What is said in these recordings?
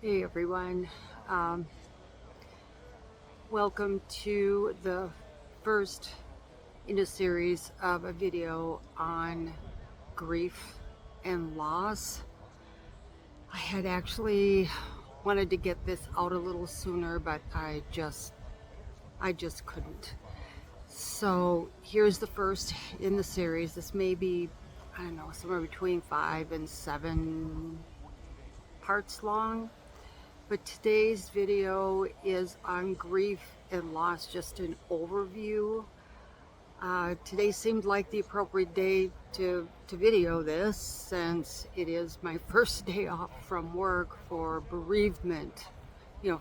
Hey everyone, welcome to the first in a series of a video on grief and loss. I had actually wanted to get this out a little sooner, but I just couldn't. So here's the first in the series. This may be, I don't know, somewhere between 5 and 7 parts long. But today's video is on grief and loss, just an overview. Today seemed like the appropriate day to video this, since it is my first day off from work for bereavement,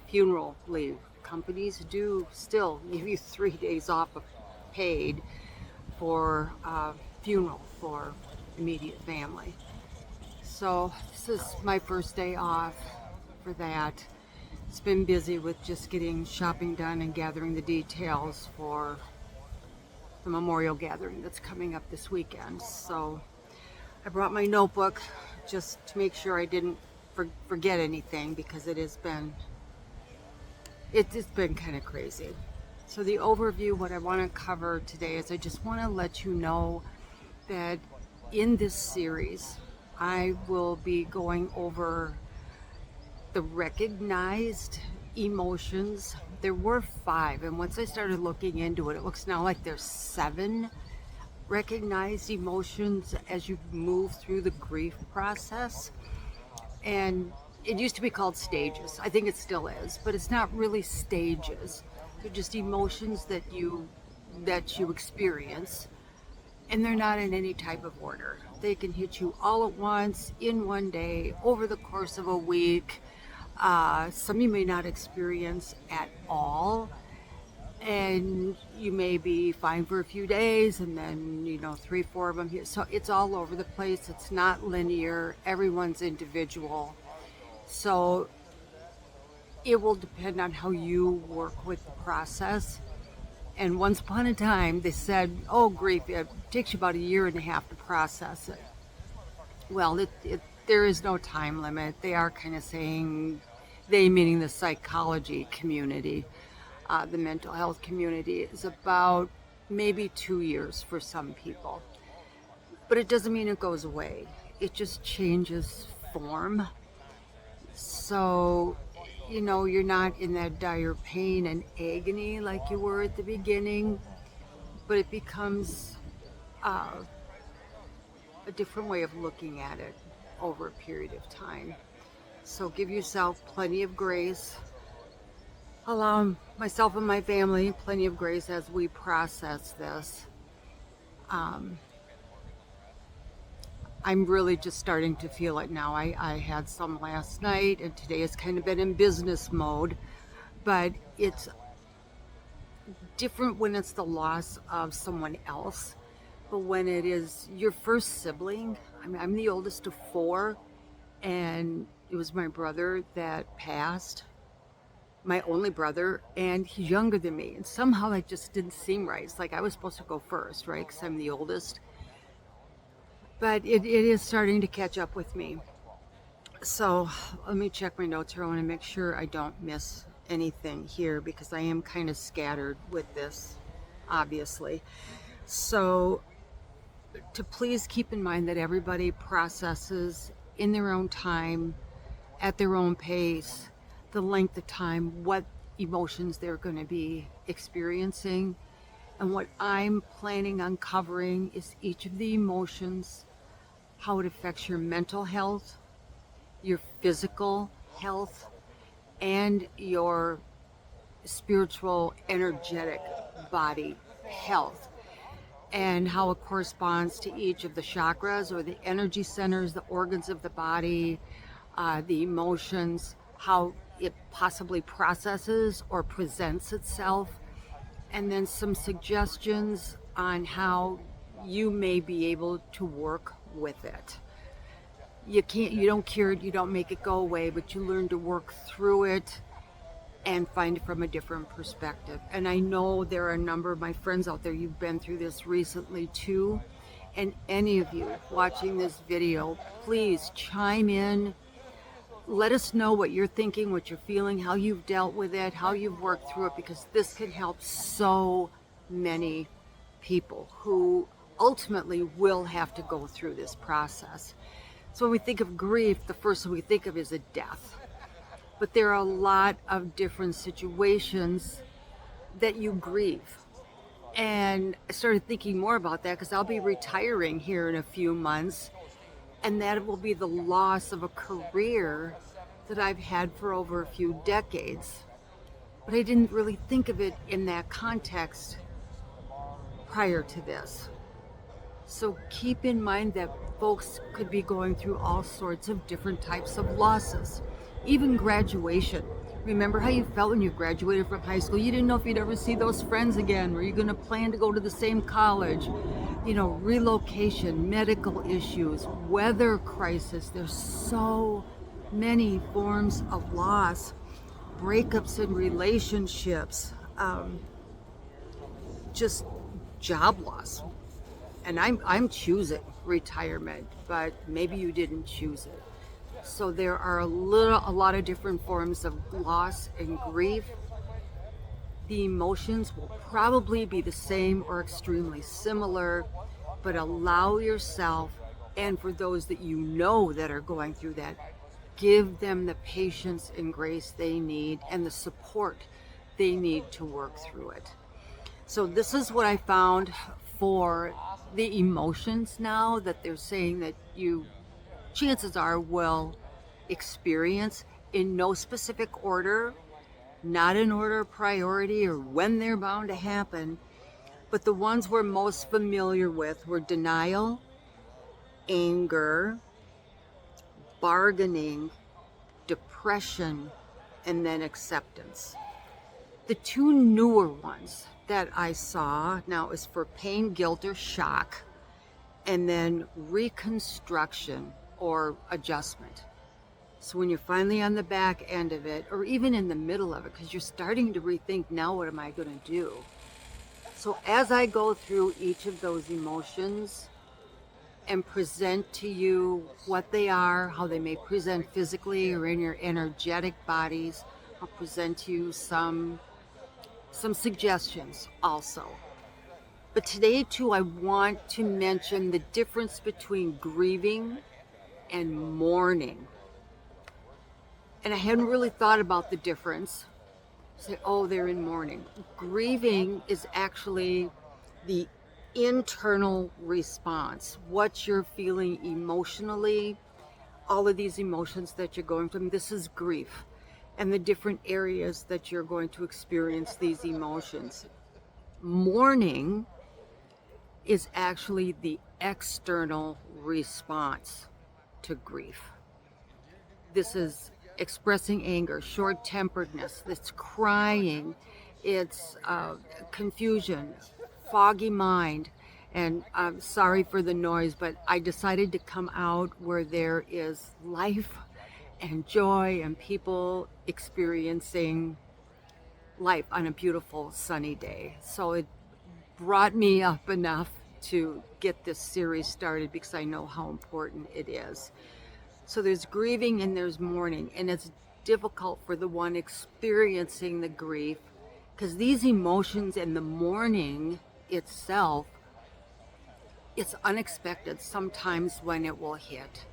funeral leave. Companies do still give you 3 days off of paid for funeral for immediate family. So this is my first day off for that. It's been busy with just getting shopping done and gathering the details for the memorial gathering that's coming up this weekend. So I brought my notebook just to make sure I didn't forget anything, because it's been kind of crazy. So the overview, what I want to cover today is I just want to let you know that in this series I will be going over the recognized emotions. There were 5, and once I started looking into it, it looks now like there's 7 recognized emotions as you move through the grief process. And it used to be called stages. I think it still is, but it's not really stages. They're just emotions that you experience, and they're not in any type of order. They can hit you all at once, in one day, over the course of a week. Some you may not experience at all, and you may be fine for a few days, and then 3-4 of them here. So it's all over the place. It's not linear. Everyone's individual, so it will depend on how you work with the process. And once upon a time they said, oh, grief, it takes you about 1.5 years to process it. Well, there is no time limit. They are kind of saying, they meaning the psychology community, the mental health community, is about maybe 2 years for some people. But it doesn't mean it goes away. It just changes form. So, you're not in that dire pain and agony like you were at the beginning, but it becomes a different way of looking at it over a period of time. So give yourself plenty of grace. Allow myself and my family plenty of grace as we process this. I'm really just starting to feel it now. I had some last night, and today has kind of been in business mode, but it's different when it's the loss of someone else. But when it is your first sibling, I'm the oldest of 4, and it was my brother that passed, my only brother, and he's younger than me. And somehow that just didn't seem right. It's like I was supposed to go first, right? Because I'm the oldest. But it is starting to catch up with me. So let me check my notes here. I want to make sure I don't miss anything here, because I am kind of scattered with this, obviously. So to please keep in mind that everybody processes in their own time, at their own pace, the length of time, what emotions they're going to be experiencing. And what I'm planning on covering is each of the emotions, how it affects your mental health, your physical health, and your spiritual, energetic body health, and how it corresponds to each of the chakras, or the energy centers, the organs of the body, the emotions, how it possibly processes or presents itself, and then some suggestions on how you may be able to work with it. You don't cure it, you don't make it go away, but you learn to work through it and find it from a different perspective. And I know there are a number of my friends out there, you've been through this recently too. And any of you watching this video, please chime in let us know what you're thinking, what you're feeling, how you've dealt with it, how you've worked through it, because this can help so many people who ultimately will have to go through this process. So when we think of grief, the first thing we think of is a death. But there are a lot of different situations that you grieve. And I started thinking more about that because I'll be retiring here in a few months, and that will be the loss of a career that I've had for over a few decades. But I didn't really think of it in that context prior to this. So keep in mind that folks could be going through all sorts of different types of losses, even graduation. Remember how you felt when you graduated from high school? You didn't know if you'd ever see those friends again. Were you going to plan to go to the same college? You know, relocation, medical issues, weather crisis. There's so many forms of loss, breakups in relationships, just job loss. And I'm choosing retirement, but maybe you didn't choose it. So there are a lot of different forms of loss and grief. The emotions will probably be the same or extremely similar, but allow yourself, and for those that you know that are going through that, give them the patience and grace they need and the support they need to work through it. So this is what I found for the emotions now that they're saying that you, chances are, will experience in no specific order, not in order of priority or when they're bound to happen, but the ones we're most familiar with were denial, anger, bargaining, depression, and then acceptance. The two newer ones that I saw now is for pain, guilt, or shock, and then reconstruction or adjustment. So when you're finally on the back end of it, or even in the middle of it, because you're starting to rethink, now what am I going to do? So as I go through each of those emotions and present to you what they are, how they may present physically or in your energetic bodies, I'll present to you some suggestions also. But today too, I want to mention the difference between grieving and mourning. And I hadn't really thought about the difference. Say, oh, they're in mourning. Grieving is actually the internal response, what you're feeling emotionally, all of these emotions that you're going through. This is grief and the different areas that you're going to experience these emotions. Mourning is actually the external response to grief. This is expressing anger, short-temperedness, it's crying, it's confusion, foggy mind. And I'm sorry for the noise, but I decided to come out where there is life and joy and people experiencing life on a beautiful sunny day. So it brought me up enough to get this series started because I know how important it is. So there's grieving and there's mourning, and it's difficult for the one experiencing the grief because these emotions and the mourning itself, it's unexpected sometimes when it will hit.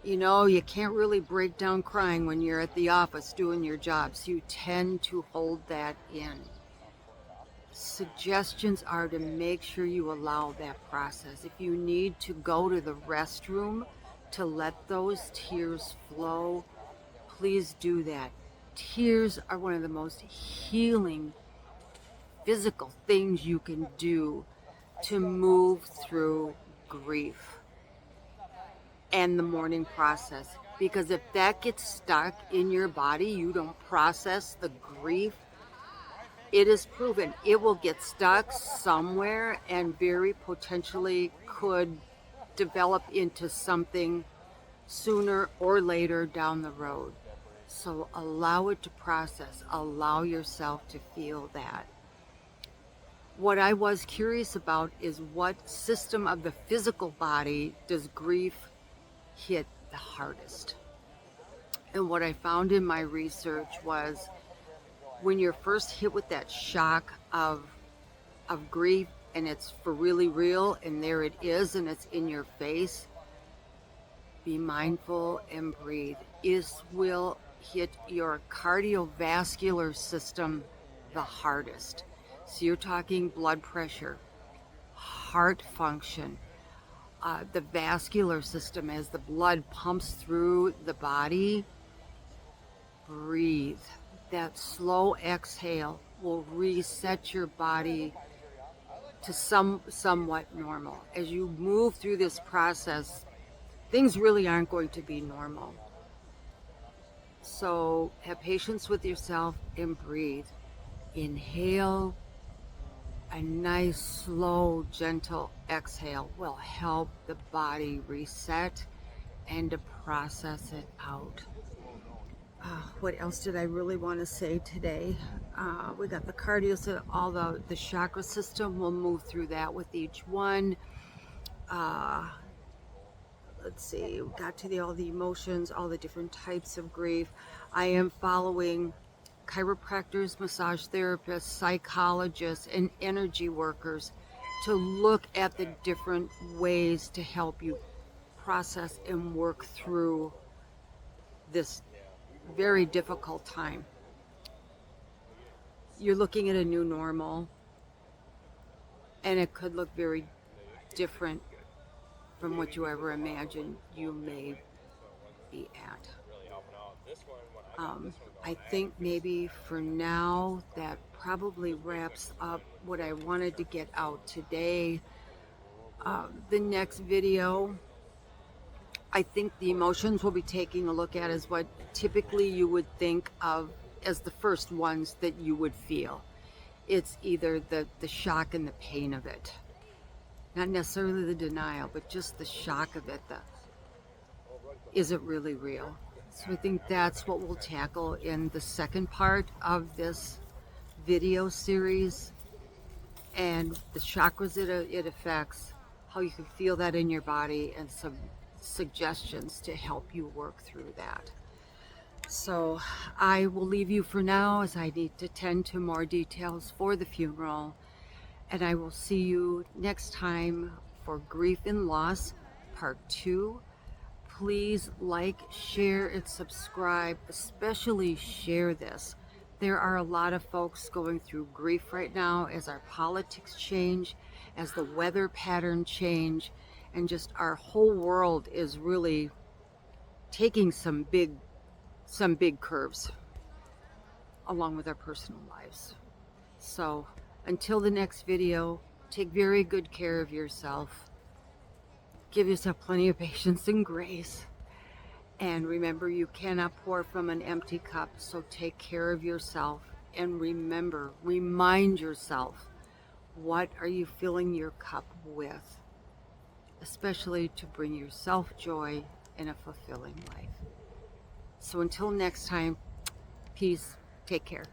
You know, you can't really break down crying when you're at the office doing your job, so you tend to hold that in. Suggestions are to make sure you allow that process. If you need to go to the restroom to let those tears flow, please do that. Tears are one of the most healing physical things you can do to move through grief and the mourning process. Because if that gets stuck in your body, you don't process the grief, it is proven it will get stuck somewhere and very potentially could develop into something sooner or later down the road. So allow it to process, allow yourself to feel that. What I was curious about is what system of the physical body does grief hit the hardest? And what I found in my research was when you're first hit with that shock of grief, and it's for really real, and there it is, and it's in your face, be mindful and breathe. This will hit your cardiovascular system the hardest. So you're talking blood pressure, heart function, the vascular system as the blood pumps through the body. Breathe. That slow exhale will reset your body to somewhat normal. As you move through this process, things really aren't going to be normal. So have patience with yourself and breathe. Inhale. A nice, slow, gentle exhale will help the body reset and to process it out. What else did I really want to say today? We got the cardio, so all the chakra system. We'll move through that with each one. Let's see, we got to all the emotions, all the different types of grief. I am following chiropractors, massage therapists, psychologists, and energy workers to look at the different ways to help you process and work through this very difficult time. You're looking at a new normal, and it could look very different from what you ever imagined you may be at. I think maybe for now that probably wraps up what I wanted to get out today. The next video, I think the emotions we'll be taking a look at is what typically you would think of as the first ones that you would feel. It's either the shock and the pain of it. Not necessarily the denial, but just the shock of it. Is it really real? So I think that's what we'll tackle in the second part of this video series, and the chakras it affects, how you can feel that in your body, and some suggestions to help you work through that. So I will leave you for now as I need to tend to more details for the funeral, and I will see you next time for Grief and Loss Part 2. Please like, share, and subscribe, especially share this. There are a lot of folks going through grief right now as our politics change, as the weather pattern change, and just our whole world is really taking some big curves along with our personal lives. So until the next video, take very good care of yourself. Give yourself plenty of patience and grace. And remember, you cannot pour from an empty cup, so take care of yourself. And remember, remind yourself, what are you filling your cup with? Especially to bring yourself joy and a fulfilling life. So until next time, peace, take care.